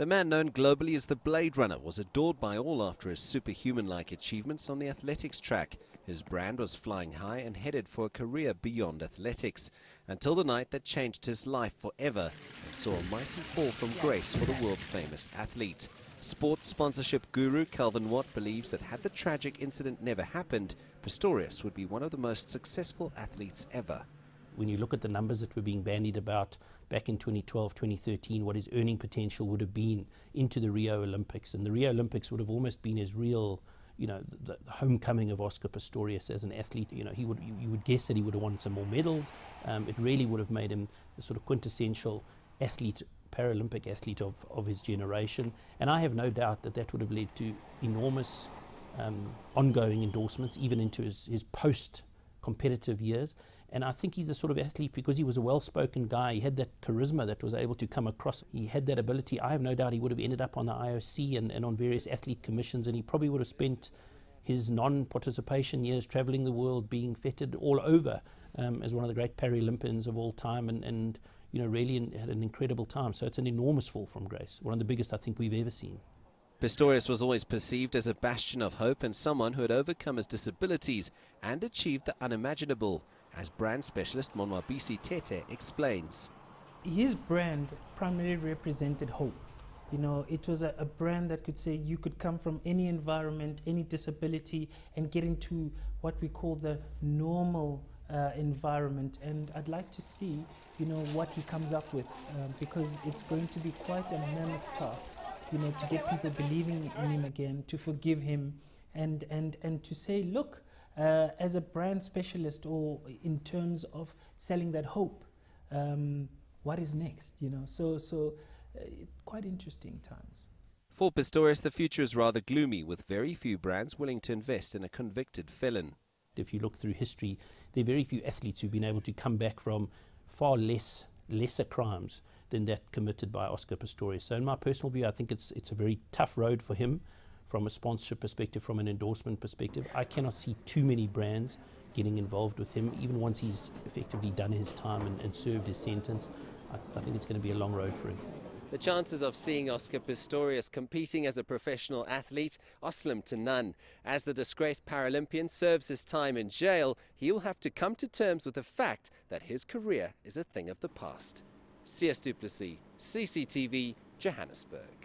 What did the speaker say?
The man known globally as the Blade Runner was adored by all after his superhuman-like achievements on the athletics track. His brand was flying high and headed for a career beyond athletics, until the night that changed his life forever and saw a mighty fall from grace for the world-famous athlete. Sports sponsorship guru Calvin Watt believes that had the tragic incident never happened, Pistorius would be one of the most successful athletes ever. When you look at the numbers that were being bandied about back in 2012, 2013, what his earning potential would have been into the Rio Olympics. And the Rio Olympics would have almost been his real, the homecoming of Oscar Pistorius as an athlete. You would guess that he would have won some more medals. It really would have made him the sort of quintessential athlete, Paralympic athlete of his generation. And I have no doubt that that would have led to enormous ongoing endorsements, even into his post-competitive years. And I think he's the sort of athlete, because he was a well-spoken guy, he had that charisma that was able to come across. He had that ability. I have no doubt he would have ended up on the IOC and on various athlete commissions, and he probably would have spent his non-participation years traveling the world, being feted all over as one of the great Paralympians of all time, and really had an incredible time. So it's an enormous fall from grace, one of the biggest I think we've ever seen. Pistorius was always perceived as a bastion of hope and someone who had overcome his disabilities and achieved the unimaginable, as brand specialist Monwabisi Tete explains. His brand primarily represented hope. It was a brand that could say you could come from any environment, any disability, and get into what we call the normal environment. And I'd like to see, what he comes up with, because it's going to be quite a mammoth task, to get people believing in him again, to forgive him, and to say, look, as a brand specialist, or in terms of selling that hope, what is next? So quite interesting times. For Pistorius, the future is rather gloomy, with very few brands willing to invest in a convicted felon. If you look through history, there are very few athletes who've been able to come back from far lesser crimes than that committed by Oscar Pistorius. So in my personal view, I think it's a very tough road for him from a sponsorship perspective, from an endorsement perspective. I cannot see too many brands getting involved with him, even once he's effectively done his time and served his sentence. I think it's going to be a long road for him. The chances of seeing Oscar Pistorius competing as a professional athlete are slim to none. As the disgraced Paralympian serves his time in jail, he'll have to come to terms with the fact that his career is a thing of the past. Sias du Plessis, CCTV, Johannesburg.